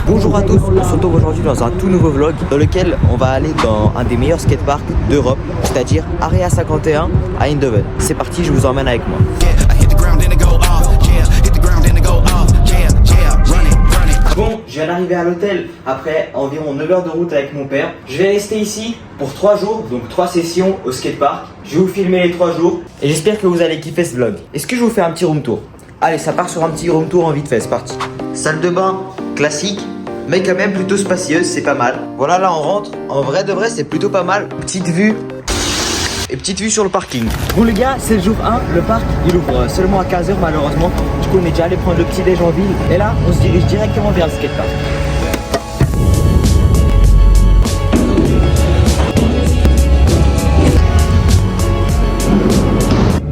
Bonjour à tous, on se retrouve aujourd'hui dans un tout nouveau vlog dans lequel on va aller dans un des meilleurs skateparks d'Europe, c'est-à-dire Area 51 à Eindhoven. C'est parti, je vous emmène avec moi. Bon, je viens d'arriver à l'hôtel après environ 9 heures de route avec mon père. Je vais rester ici pour 3 jours, donc 3 sessions au skatepark. Je vais vous filmer les 3 jours et j'espère que vous allez kiffer ce vlog. Est-ce que je vous fais un petit room tour? Allez, ça part sur un petit room tour en vite fait, c'est parti. Salle de bain classique, mais quand même plutôt spacieuse, c'est pas mal. Voilà, là on rentre. En vrai de vrai, c'est plutôt pas mal. Petite vue et petite vue sur le parking. Bon les gars, c'est le jour 1. Le parc, il ouvre seulement à 15 h malheureusement. Du coup, on est déjà allé prendre le petit déj en ville. Et là, on se dirige directement vers le skatepark.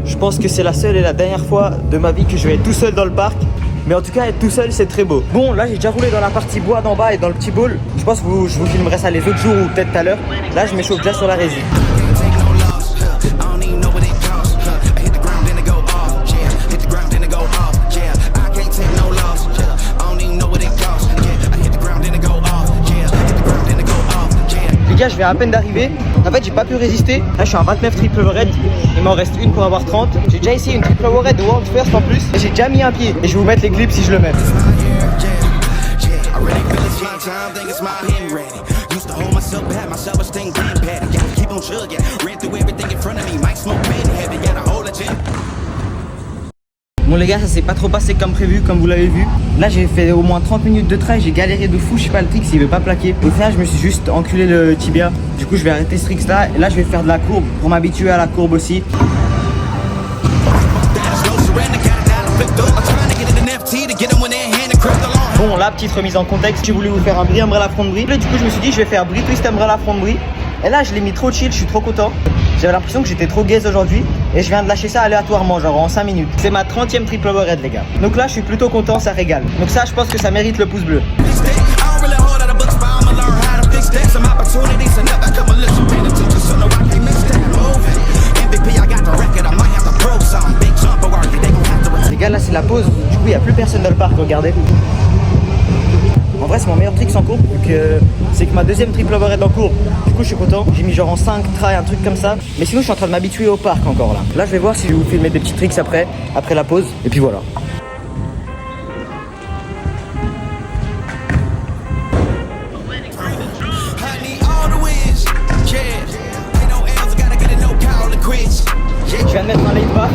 Je pense que c'est la seule et la dernière fois de ma vie que je vais être tout seul dans le parc. Mais en tout cas, être tout seul, c'est très beau. Bon, là, j'ai déjà roulé dans la partie bois d'en bas et dans le petit bowl. Je pense que je vous filmerai ça les autres jours ou peut-être tout à l'heure. Là, je m'échauffe déjà sur la résine. Les gars, je viens à peine d'arriver. En fait, j'ai pas pu résister. Là, je suis en 29 triple overhead. Il m'en reste une pour avoir 30. J'ai déjà essayé une triple overhead de World First en plus. Et j'ai déjà mis un pied. Et je vais vous mettre les clips si je le mets. Bon les gars, ça s'est pas trop passé comme prévu, comme vous l'avez vu. Là j'ai fait au moins 30 minutes de trail, j'ai galéré de fou, je sais pas le trick s'il veut pas plaquer. Au final je me suis juste enculé le tibia. Du coup je vais arrêter ce trick là. Et là je vais faire de la courbe pour m'habituer à la courbe aussi. Bon là, petite remise en contexte, j'ai voulu vous faire un bris umbrella front bris. Là du coup je me suis dit je vais faire bris twist umbrella front bris. Et là je l'ai mis trop chill, je suis trop content. J'avais l'impression que j'étais trop gaze aujourd'hui. Et je viens de lâcher ça aléatoirement, genre en 5 minutes. C'est ma 30e triple overhead les gars. Donc là je suis plutôt content, ça régale. Donc ça je pense que ça mérite le pouce bleu. Les gars là c'est la pause. Du coup il n'y a plus personne dans le parc, regardez. En vrai c'est mon meilleur trick en courbe vu que c'est que ma deuxième triple overhead en courbe. Du coup je suis content, j'ai mis genre en 5 try, un truc comme ça. Mais sinon je suis en train de m'habituer au parc encore là. Là je vais voir si je vais vous filmer des petits tricks après la pause. Et puis voilà. Je viens de mettre un late bar,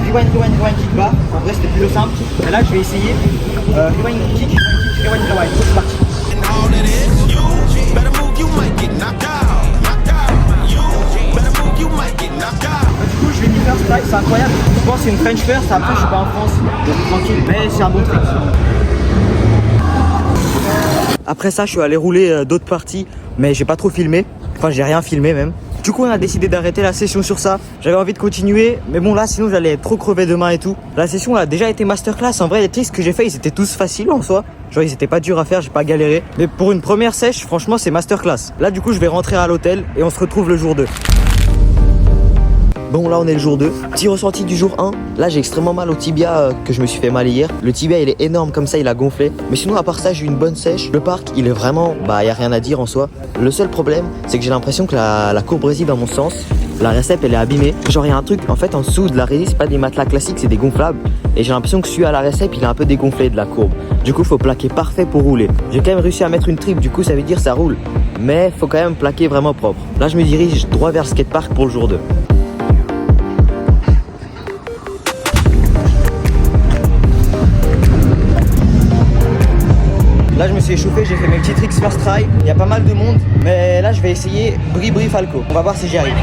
rewind, kick bar. En vrai c'était plus simple. Et là je vais essayer rewind, kick, rewind. C'est parti. Du coup je vais m'y faire ce strike, c'est incroyable. Je pense que c'est une French first, après je suis pas en France. Donc tranquille, mais c'est un bon trick. Après ça je suis allé rouler d'autres parties, mais j'ai pas trop filmé. Enfin j'ai rien filmé même. Du coup on a décidé d'arrêter la session sur ça. J'avais envie de continuer, mais bon là sinon j'allais être trop crevé demain et tout. La session a déjà été masterclass. En vrai les tricks que j'ai fait ils étaient tous faciles en soi. Genre ils étaient pas durs à faire, j'ai pas galéré. Mais pour une première sèche franchement c'est masterclass. Là du coup je vais rentrer à l'hôtel et on se retrouve le jour 2. Bon là on est le jour 2, petit ressenti du jour 1. Là j'ai extrêmement mal au tibia que je me suis fait mal hier. Le tibia il est énorme comme ça, il a gonflé. Mais sinon à part ça j'ai eu une bonne sèche. Le parc il est vraiment, y a rien à dire en soi. Le seul problème c'est que j'ai l'impression que la courbe réside dans mon sens. La récep elle est abîmée. Genre il y a un truc en fait en dessous de la résine, c'est pas des matelas classiques, c'est des gonflables. Et j'ai l'impression que celui à la récep il est un peu dégonflé de la courbe. Du coup faut plaquer parfait pour rouler. J'ai quand même réussi à mettre une triple, du coup ça veut dire ça roule. Mais faut quand même plaquer vraiment propre. Là je me dirige droit vers le skatepark pour le jour 2. Là je me suis échauffé, j'ai fait mes petits tricks first try. Il y a pas mal de monde, mais là je vais essayer bris falco. On va voir si j'y arrive.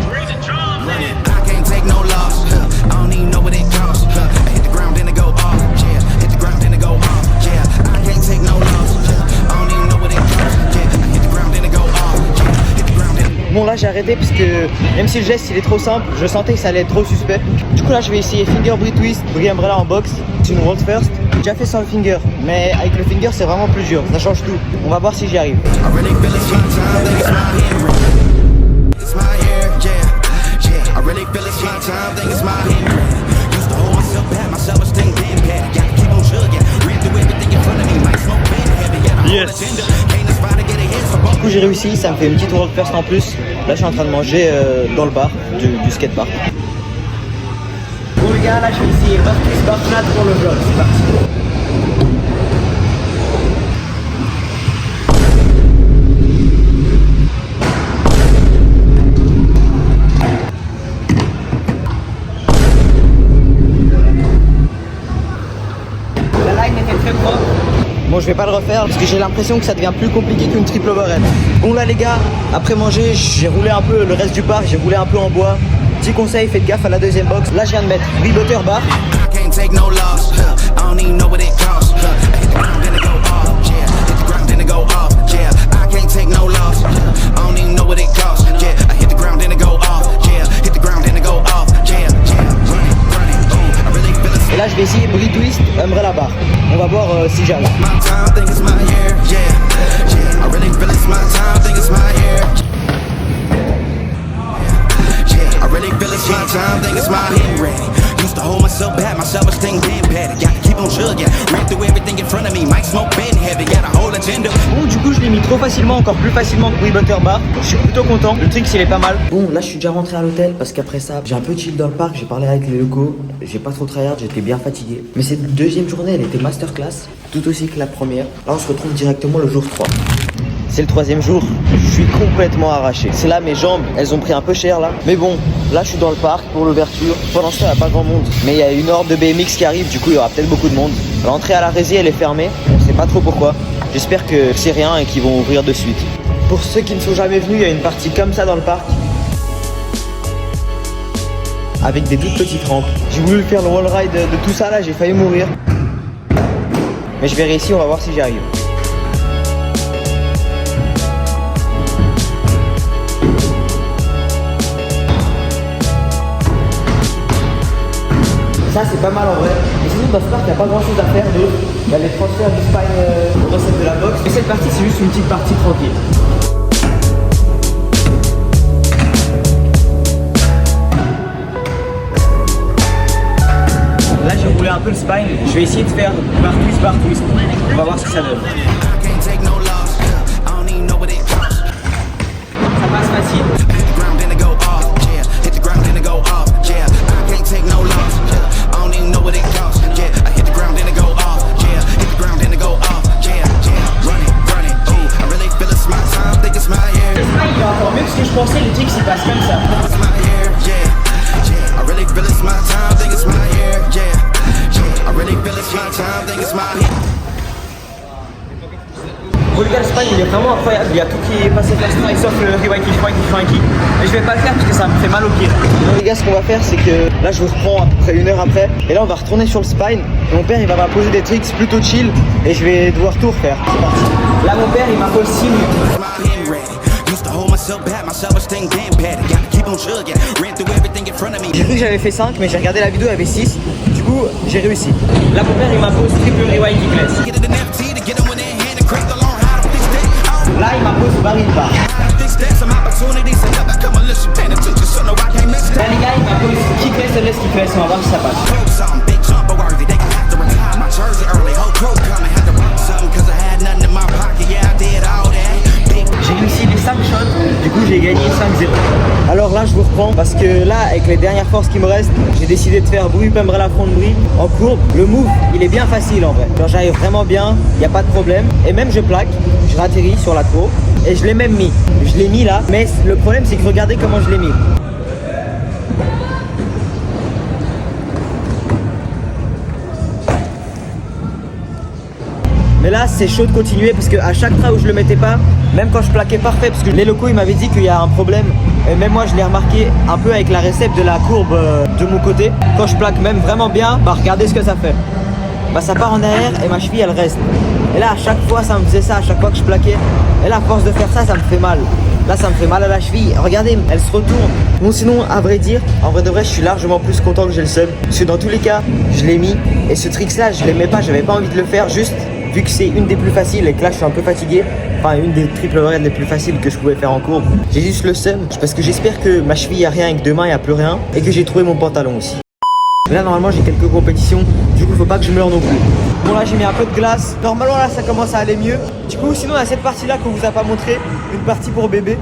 Bon là j'ai arrêté parce que même si le geste il est trop simple, je sentais que ça allait être trop suspect. Du coup là je vais essayer finger bris twist, bris umbrella en box. C'est une world first. J'ai déjà fait sans le finger, mais avec le finger c'est vraiment plus dur, ça change tout. On va voir si j'y arrive. Yes. Du coup j'ai réussi, ça me fait une petite world first en plus. Là je suis en train de manger dans le bar du skatepark. Bon les gars, là je vais essayer Marcus Barnard pour le vlog, c'est parti. Bon je vais pas le refaire parce que j'ai l'impression que ça devient plus compliqué qu'une triple overhead. Bon là les gars, après manger, j'ai roulé un peu le reste du parc, j'ai roulé un peu en bois. Petit conseil, faites gaffe à la deuxième box. Là je viens de mettre 8 butter bar. Et là je vais essayer brie twist, umbrella bar. On va voir si j'arrive. Bon du coup je l'ai mis trop facilement, encore plus facilement que Brie Butter Bar. Je suis plutôt content, le trick il est pas mal. Bon là je suis déjà rentré à l'hôtel parce qu'après ça j'ai un peu chill dans le parc, j'ai parlé avec les locaux. J'ai pas trop tryhard, j'étais bien fatigué. Mais cette deuxième journée elle était masterclass, tout aussi que la première. Là on se retrouve directement le jour 3. C'est le troisième jour, je suis complètement arraché. C'est là mes jambes, elles ont pris un peu cher là. Mais bon, là je suis dans le parc pour l'ouverture. Pour l'instant il n'y a pas grand monde. Mais il y a une horde de BMX qui arrive, du coup il y aura peut-être beaucoup de monde. L'entrée à la Résie elle est fermée, on sait pas trop pourquoi. J'espère que c'est rien et qu'ils vont ouvrir de suite. Pour ceux qui ne sont jamais venus, il y a une partie comme ça dans le parc. Avec des toutes petites rampes. J'ai voulu faire le wall ride de tout ça là, j'ai failli mourir. Mais je vais réussir, on va voir si j'y arrive. Ça c'est pas mal en vrai. Et sinon dans ce parc il n'y a pas grand chose à faire d'autre. Il y a les transferts du spine aux recettes de la boxe. Et cette partie c'est juste une petite partie tranquille. Là j'ai roulé un peu le spine. Je vais essayer de faire bar twist. On va voir ce que ça donne. Ça passe facile. Il est encore mieux que ce que je pensais, le trick s'il passe comme ça. Bon les gars, le spine il est vraiment incroyable, il y a tout qui est passé facilement sauf le rewind kick, franky. Mais je vais pas le faire parce que ça me fait mal au pied. Donc les gars, ce qu'on va faire c'est que là je vous reprends à peu près 1 heure après. Et là on va retourner sur le spine. Et mon père il va m'imposer des tricks plutôt chill. Et je vais devoir tout refaire. C'est parti. Là mon père il m'impose 6 minutes. J'ai cru que j'avais fait 5 mais j'ai regardé la vidéo, il y avait 6. Du coup j'ai réussi. Là mon père il m'impose triple rewind kickless. Là il m'impose baril bar. Là les gars il m'impose kickless et less kickless. On va voir si ça passe. J'ai réussi les 5 shots, du coup j'ai gagné 5-0. Alors là je vous reprends parce que là avec les dernières forces qui me restent, j'ai décidé de faire Brie umbrella front brie en courbe. Le move il est bien facile en vrai. Genre j'arrive vraiment bien, il n'y a pas de problème. Et même je plaque, je ratterris sur la courbe et je l'ai même mis. Je l'ai mis là, mais le problème c'est que regardez comment je l'ai mis. Mais là c'est chaud de continuer parce qu'à chaque fois où je le mettais pas, même quand je plaquais parfait, parce que les locaux ils m'avaient dit qu'il y a un problème. Et même moi je l'ai remarqué un peu avec la récepte de la courbe de mon côté. Quand je plaque même vraiment bien, bah regardez ce que ça fait. Bah ça part en arrière et ma cheville elle reste. Et là à chaque fois ça me faisait ça, à chaque fois que je plaquais. Et là à force de faire ça, ça me fait mal. Là ça me fait mal à la cheville, regardez, elle se retourne. Bon sinon à vrai dire, en vrai de vrai je suis largement plus content que j'ai le seum. Parce que dans tous les cas, je l'ai mis. Et ce trick là, je l'aimais pas, j'avais pas envie de le faire. Juste vu que c'est une des plus faciles et que là je suis un peu fatigué. Enfin une des triple overhead les plus faciles que je pouvais faire en courbe. J'ai juste le seum parce que j'espère que ma cheville a rien et que demain il n'y a plus rien. Et que j'ai trouvé mon pantalon aussi. Mais là normalement j'ai quelques compétitions, du coup faut pas que je meure non plus. Bon là j'ai mis un peu de glace. Normalement là ça commence à aller mieux. Du coup sinon il y a cette partie là qu'on vous a pas montré, une partie pour bébé.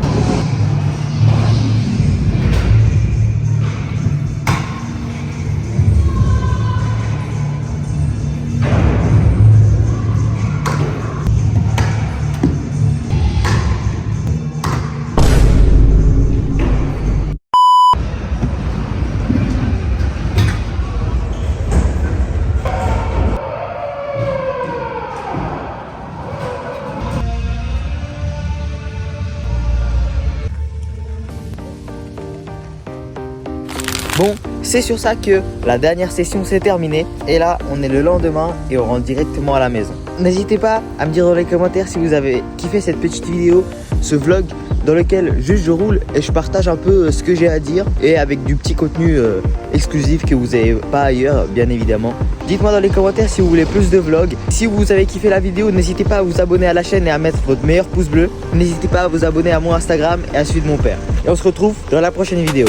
Bon, c'est sur ça que la dernière session s'est terminée. Et là, on est le lendemain et on rentre directement à la maison. N'hésitez pas à me dire dans les commentaires si vous avez kiffé cette petite vidéo, ce vlog dans lequel juste je roule et je partage un peu ce que j'ai à dire et avec du petit contenu exclusif que vous n'avez pas ailleurs, bien évidemment. Dites-moi dans les commentaires si vous voulez plus de vlogs. Si vous avez kiffé la vidéo, n'hésitez pas à vous abonner à la chaîne et à mettre votre meilleur pouce bleu. N'hésitez pas à vous abonner à mon Instagram et à suivre mon père. Et on se retrouve dans la prochaine vidéo.